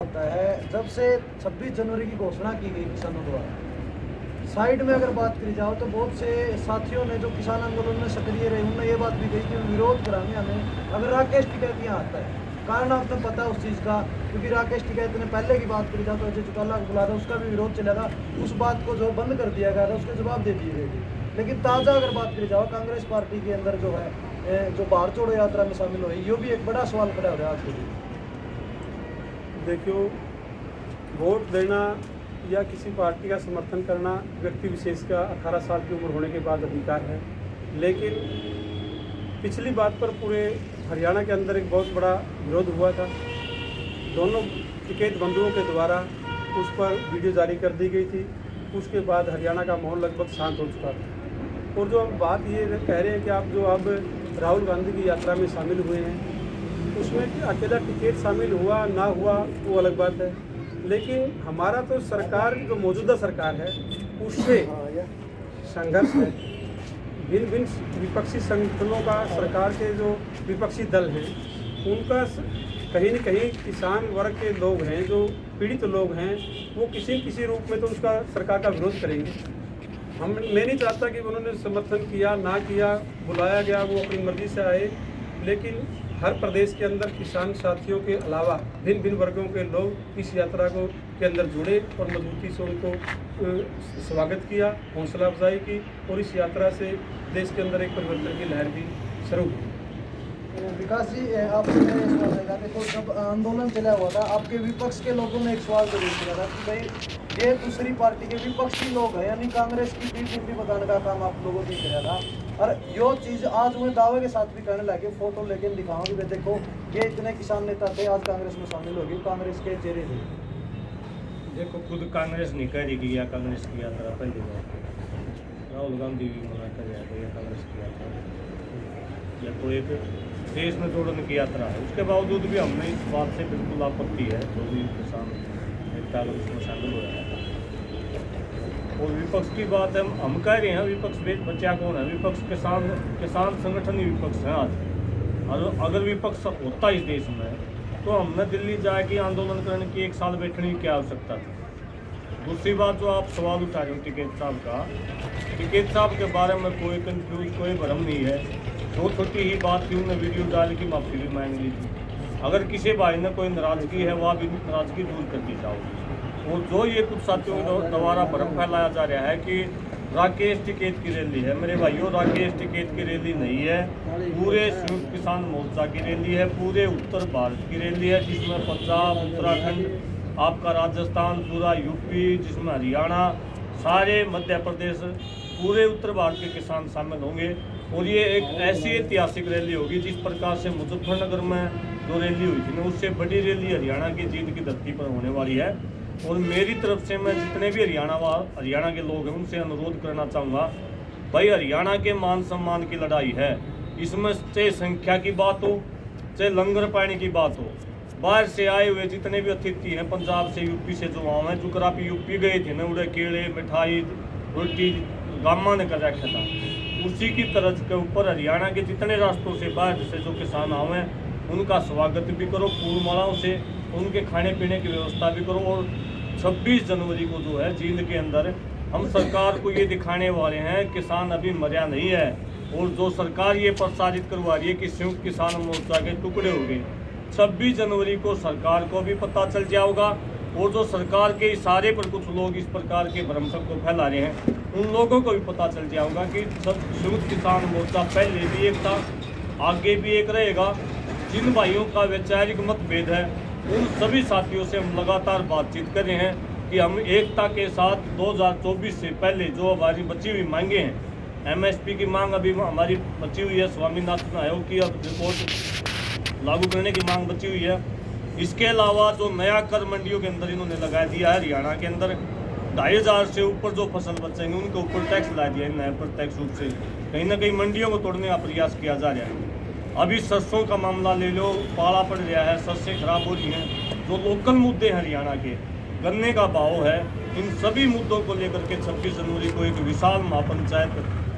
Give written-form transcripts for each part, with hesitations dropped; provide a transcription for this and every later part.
होता है जब से 26 जनवरी की घोषणा की गई किसानों द्वारा, साइड में अगर बात करी जाओ तो बहुत से साथियों ने जो किसान आंदोलन में सक्रिय रहे उन्होंने ये बात भी कही कि विरोध कराने हमें अगर राकेश टिकैत यहाँ आता है। कारण आपको पता है उस चीज़ का, क्योंकि राकेश टिकैत ने पहले की बात करी जाए तो अजय चौटाला को बुला था, उसका भी विरोध चलेगा। उस बात को जो बंद कर दिया गया था उसके जवाब दे दिए गए थे। लेकिन ताज़ा अगर बात करी जाओ कांग्रेस पार्टी के अंदर जो है जो भारत जोड़ो यात्रा में शामिल हुई, ये भी एक बड़ा सवाल खड़ा हो रहा है आज के दिन। देखियो, वोट देना या किसी पार्टी का समर्थन करना व्यक्ति विशेष का 18 साल की उम्र होने के बाद अधिकार है। लेकिन पिछली बात पर पूरे हरियाणा के अंदर एक बहुत बड़ा विरोध हुआ था। दोनों टिकैत बंधुओं के द्वारा उस पर वीडियो जारी कर दी गई थी। उसके बाद हरियाणा का माहौल लगभग शांत हो चुका था। और जो अब बात ये कह रहे हैं कि आप जो अब राहुल गांधी की यात्रा में शामिल हुए हैं, उसमें अकेला टिकट शामिल हुआ ना हुआ वो अलग बात है। लेकिन हमारा तो सरकार जो मौजूदा सरकार है उससे संघर्ष है। भिन्न भिन्न विपक्षी संगठनों का, सरकार के जो विपक्षी दल हैं उनका कहीं न कहीं किसान वर्ग के लोग हैं, जो पीड़ित लोग हैं, वो किसी न किसी रूप में तो उसका सरकार का विरोध करेंगे। मैं नहीं चाहता कि उन्होंने समर्थन किया ना किया, बुलाया गया वो अपनी मर्जी से आए। लेकिन हर प्रदेश के अंदर किसान साथियों के अलावा भिन्न भिन्न वर्गों के लोग इस यात्रा को के अंदर जुड़े और मजबूती से उनको स्वागत किया, हौसला अफजाई की और इस यात्रा से देश के अंदर एक परिवर्तन की लहर भी शुरू हुई। विकास जी, आपसे मेरा सवाल रहेगा, देखो जब आंदोलन चला हुआ था आपके विपक्ष के लोगों ने एक सवाल जरूर किया था कि भाई ये दूसरी पार्टी के विपक्षी लोग हैं, यानी कांग्रेस की पीठ बताने का काम आप लोगों ने किया था। और यो चीज़ आज मैं दावे के साथ भी कहने लगे, फोटो लेके दिखाऊंगी भाई देखो ये इतने किसान नेता थे आज कांग्रेस में शामिल हो गए, कांग्रेस के चेहरे थे। देखो, खुद कांग्रेस नहीं करेगी या कांग्रेस की यात्रा पहली बात, राहुल गांधी भी मना कर जाएगा या कांग्रेस की यात्रा या तो एक देश में जोड़ने की यात्रा है। उसके बावजूद भी हमने इस बात से बिल्कुल आपत्ति है जो भी किसान नेता लोग उसमें शामिल हो रहे हैं। और विपक्ष की बात है, हम कह रहे हैं विपक्ष बचा कौन है? विपक्ष किसान संगठन ही विपक्ष है आज। और अगर विपक्ष होता इस देश में तो हमने दिल्ली जाके आंदोलन करने की 1 साल बैठने की क्या आवश्यकता थी? दूसरी बात जो आप सवाल उठा रहे हो टिकैत साहब का, टिकैत साहब के बारे में कोई कंफ्यूज, कोई भ्रम नहीं है। दो छोटी ही बात थी, उन्होंने वीडियो डाल की माफ़ी भी मांग ली थी। अगर किसी भाई ने कोई नाराज़गी है वह भी नाराज़गी दूर कर दी जाओ। और जो ये कुछ साथियों द्वारा भ्रम फैलाया जा रहा है कि राकेश टिकैत की रैली है, मेरे भाइयों राकेश टिकैत की रैली नहीं है। पूरे संयुक्त किसान मोर्चा की रैली है, पूरे उत्तर भारत की रैली है, जिसमें पंजाब, उत्तराखंड, आपका राजस्थान, पूरा यूपी, जिसमें हरियाणा, सारे मध्य प्रदेश, पूरे उत्तर भारत के किसान शामिल होंगे। और ये एक ऐसी ऐतिहासिक रैली होगी जिस प्रकार से मुजफ्फरनगर में जो रैली हुई थी ना, उससे बड़ी रैली हरियाणा की जीत की धरती पर होने वाली है। और मेरी तरफ से मैं जितने भी हरियाणा के लोग हैं उनसे अनुरोध करना चाहूँगा, भाई हरियाणा के मान सम्मान की लड़ाई है। इसमें चाहे संख्या की बात हो, चाहे लंगर पानी की बात हो, बाहर से आए हुए जितने भी अतिथि हैं, पंजाब से, यूपी से जो वहाँ हैं, जो आप यूपी गए थे ना, उड़े केले, मिठाई, रोटी गामा ने कर रखा था, उसी की तर्ज के ऊपर हरियाणा के जितने रास्तों से बाहर से जो किसान आए हैं उनका स्वागत भी करो, फूल मालाओं से उनके खाने पीने की व्यवस्था भी करो। और 26 जनवरी को जो है जींद के अंदर हम सरकार को ये दिखाने वाले हैं किसान अभी मरा नहीं है। और जो सरकार ये प्रसारित करवा रही है कि संयुक्त किसान मोर्चा के टुकड़े हो गए, 26 जनवरी को सरकार को भी पता चल जाएगा। और जो सरकार के इशारे पर कुछ लोग इस प्रकार के भ्रम को फैला रहे हैं उन लोगों को भी पता चल जाएगा कि संयुक्त किसान मोर्चा पहले भी एक था, आगे भी एक रहेगा। जिन भाइयों का वैचारिक मतभेद है उन सभी साथियों से हम लगातार बातचीत कर रहे हैं कि हम एकता के साथ 2024 से पहले जो हमारी बची हुई मांगे हैं, MSP की मांग अभी हमारी बची हुई है, स्वामीनाथन आयोग की अब रिपोर्ट लागू करने की मांग बची हुई है। इसके अलावा जो नया कर मंडियों के अंदर इन्होंने लगा दिया है, हरियाणा के अंदर 2500 से ऊपर जो फसल बचेंगे उनके ऊपर टैक्स ला दिया है नए प्रत्यक्ष रूप से। कहीं ना कहीं मंडियों को तोड़ने का प्रयास किया जा रहा है। अभी सरसों का मामला ले लो, पाला पड़ रहा है, सरसें खराब हो रही हैं। जो लोकल मुद्दे हैं हरियाणा के, गन्ने का भाव है, इन सभी मुद्दों को लेकर के 26 जनवरी को एक विशाल महापंचायत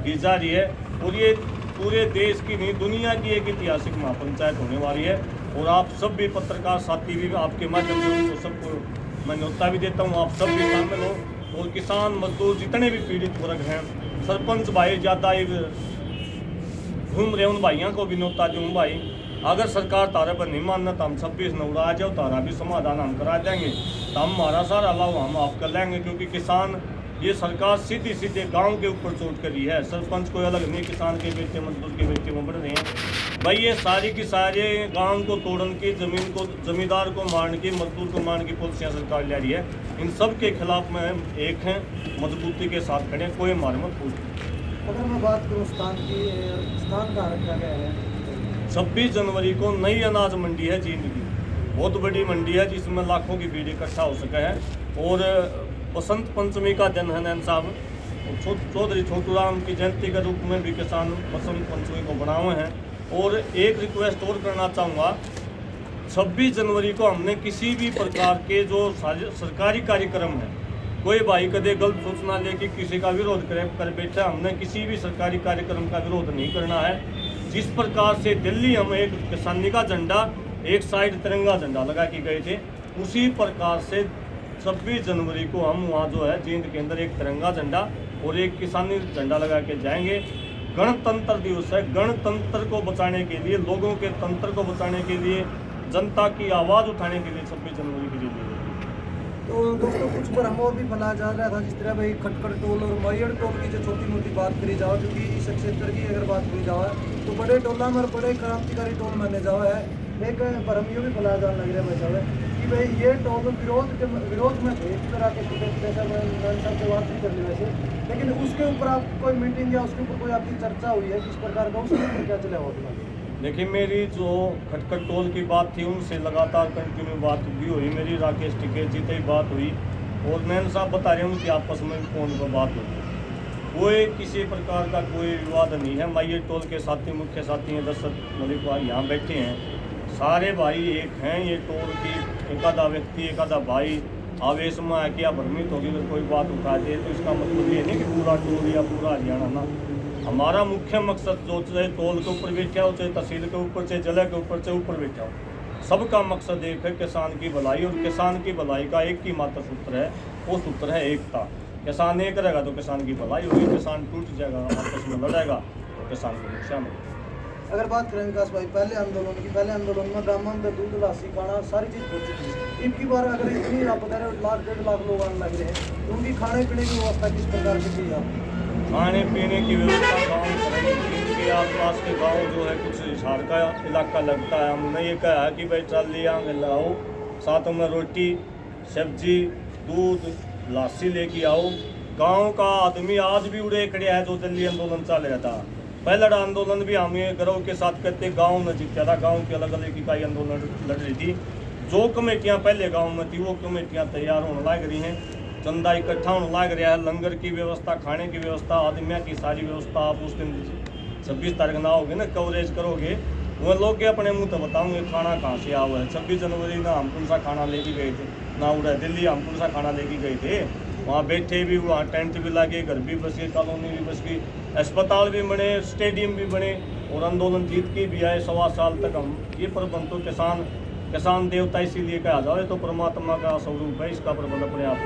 की जा रही है। और ये पूरे देश की नहीं दुनिया की एक ऐतिहासिक महापंचायत होने वाली है। और आप सब भी पत्रकार साथी भी आपके माध्यम से उनको सबको मैं न्योता भी देता हूँ, आप सब भी शामिल हो। और किसान मजदूर जितने भी पीड़ित वर्ग हैं, सरपंच भाई ज़्यादा घूम रहे उन भाइयों को भी न्योता दूँ भाई, अगर सरकार तारे पर नहीं मानना तो हम 26 नवरा आ जाओ, तारा भी समाधान हम करा देंगे, तो हम हमारा सारा लाभ हम आप कर लेंगे। क्योंकि किसान ये सरकार सीधे सीधे गांव के ऊपर चोट करी है, सरपंच कोई अलग नहीं, किसान के बेटे मजदूर के बेटे में बढ़ रहे हैं भाई। ये सारी की सारे गांव को तोड़न की, जमीन को जमींदार को मारने की, मजदूर को मारने की पॉलिसियाँ सरकार ले रही है। इन सब के खिलाफ में हम एक हैं, मजबूती के साथ खड़े हैं, कोई मार मत पूछ। अगर मैं बात करूँ स्थान की, स्थान कहाँ रखा गया है? 26 जनवरी को नई अनाज मंडी है जींद की, बहुत बड़ी मंडी है जिसमें लाखों की भीड़ इकट्ठा हो सका है। और बसंत पंचमी का दिन है नैन साहब, चौधरी छोटू राम की जयंती के रूप में भी किसान बसंत पंचमी को बनाए हैं। और एक रिक्वेस्ट और करना चाहूँगा, 26 जनवरी को हमने किसी भी प्रकार के जो सरकारी कार्यक्रम है, कोई भाई कदे गलत सूचना लेके किसी का विरोध कर बैठा, हमने किसी भी सरकारी कार्यक्रम का विरोध नहीं करना है। जिस प्रकार से दिल्ली हम एक किसानी का झंडा, एक साइड तिरंगा झंडा लगा के गए थे, उसी प्रकार से 26 जनवरी को हम वहाँ जो है जींद के अंदर एक तिरंगा झंडा और एक किसानी झंडा लगा के जाएंगे। गणतंत्र दिवस है, गणतंत्र को बचाने के लिए, लोगों के तंत्र को बचाने के लिए, जनता की आवाज़ उठाने के लिए 26 जनवरी के लिए। तो दोस्तों कुछ भ्रम और भी फैलाया जा रहा था, जिस तरह भाई खटखट टोल और मैयड़ टोल की जो छोटी मोटी बात करी जाओ, क्योंकि इस क्षेत्र की अगर बात करी जाओ तो बड़े टोला में बड़े क्रांतिकारी टोल माने जाओ है। एक भ्रम ये भी फैलाया जाने लग रहा है भाई कि भाई ये टोल विरोध में थे, इस तरह के जैसा मैं सबसे बात नहीं कर ली वैसे, लेकिन उसके ऊपर आप कोई मीटिंग या उसके ऊपर कोई आपकी चर्चा हुई है किस प्रकार का, उसके ऊपर क्या चला हुआ? देखिए, मेरी जो खटखट टोल की बात थी उनसे लगातार कंटिन्यू बात भी हुई, मेरी राकेश टिकैत जी से ही बात हुई और नैन साहब बता रहे हैं उनकी आपस में फोन पर बात हुई। कोई किसी प्रकार का कोई विवाद नहीं है। मैयड़ टोल के साथी, मुख्य साथी हैं दशरथ मलिक भाई, यहाँ बैठे हैं, सारे भाई एक हैं। ये टोल की एक आधा व्यक्ति, एक आधा भाई आवेश में आके या भ्रमित होगी अगर कोई बात उठा दे तो इसका मतलब ये नहीं कि पूरा टोल या पूरा हरियाणा ना। हमारा मुख्य मकसद जो चाहे टोल के ऊपर बैठा हो, चाहे तहसील के ऊपर, चाहे जिले के ऊपर, चाहे ऊपर बैठा हो, सबका मकसद एक है, किसान की भलाई। और किसान की भलाई का एक ही मात्र सूत्र है, वो सूत्र है एकता। किसान एक रहेगा तो किसान की भलाई होगी, किसान टूट जाएगा, आपस में लड़ेगा तो किसान को नुकसान होगा। अगर बात करें विकास भाई पहले आंदोलन में गाँव में दूध लासी खाना सारी चीज़ पहुँची थी। इनकी बार अगर इतनी आप बता रहे 1 लाख 1.5 लाख लोग आने लग रहे हैं, तो उनकी खाने पीने की व्यवस्था किस प्रकार की की आप? खाने पीने की व्यवस्था गाँव के आसपास के गांव जो है कुछ हिसार का इलाका लगता है, हमने ये कहा है कि भाई ट्राली यहाँ लाओ, साथ में रोटी सब्जी दूध लासी लेके आओ। गांव का आदमी आज भी उड़े खड़े है जो दिल्ली आंदोलन चल रहा था। पहला आंदोलन भी हमें गर्व के साथ कहते गांव में जीता था, गांव की अलग अलग इकाई आंदोलन लड़ रही थी। जो कमेटियां पहले गांव में थी वो कमेटियां तैयार होने लग रही हैं, चंदा इकट्ठा होने लग रहा है, लंगर की व्यवस्था, खाने की व्यवस्था, आदमियों की सारी व्यवस्था। आप उस दिन 26 तारीख ना होगे ना, कवरेज करोगे, वो लोग के अपने मुँह तो बताऊँगे खाना कहाँ से आया हुआ है। 26 जनवरी ना हम कौन सा खाना लेके गए थे, ना उड़ा दिल्ली हम कौन सा खाना लेके गए थे। वहाँ बैठे भी, वहाँ टेंट भी लगे, घर भी बस गए, कॉलोनी भी बस गई, अस्पताल भी बने, स्टेडियम भी बने और आंदोलन जीत के भी आए। 1.25 साल तक हम ये प्रबंध तो किसान देवता इसीलिए कहा जाए तो परमात्मा का स्वरूप है, इसका प्रबंध अपने आप।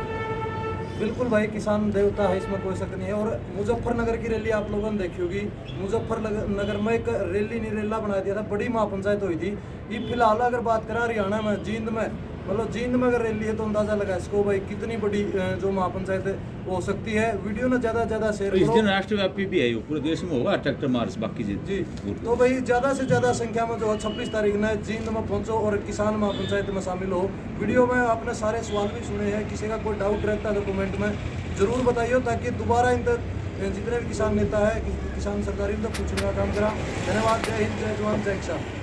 बिल्कुल भाई, किसान देवता है, इसमें कोई शक नहीं है। और मुजफ्फरनगर की रैली आप लोगों ने देखी होगी, मुजफ्फरनगर में एक रैली नहीं रेला बना दिया था, बड़ी महापंचायत हुई थी। ये फिलहाल अगर बात करें हरियाणा में जींद में, मतलब जींद में अगर रैली है तो अंदाजा लगा इसको भाई कितनी बड़ी जो महापंचायत हो सकती है। वीडियो ना ज़्यादा शेयर करो। इस दिन राष्ट्रव्यापी भी है, पूरे देश में होगा ट्रैक्टर मार्च बाकी जी। तो भाई ज़्यादा से ज़्यादा संख्या में जो है 26 तारीख में जींद में पहुंचो और किसान महापंचायत में शामिल हो। वीडियो में आपने सारे सवाल भी सुने हैं, किसी का कोई डाउट रहता है तो कमेंट में ज़रूर बताइए, ताकि दोबारा इन तक जितने भी किसान नेता है, किसान सरकारी तक पूछने का काम करा। धन्यवाद। जय हिंद, जय जवान, जय किसान।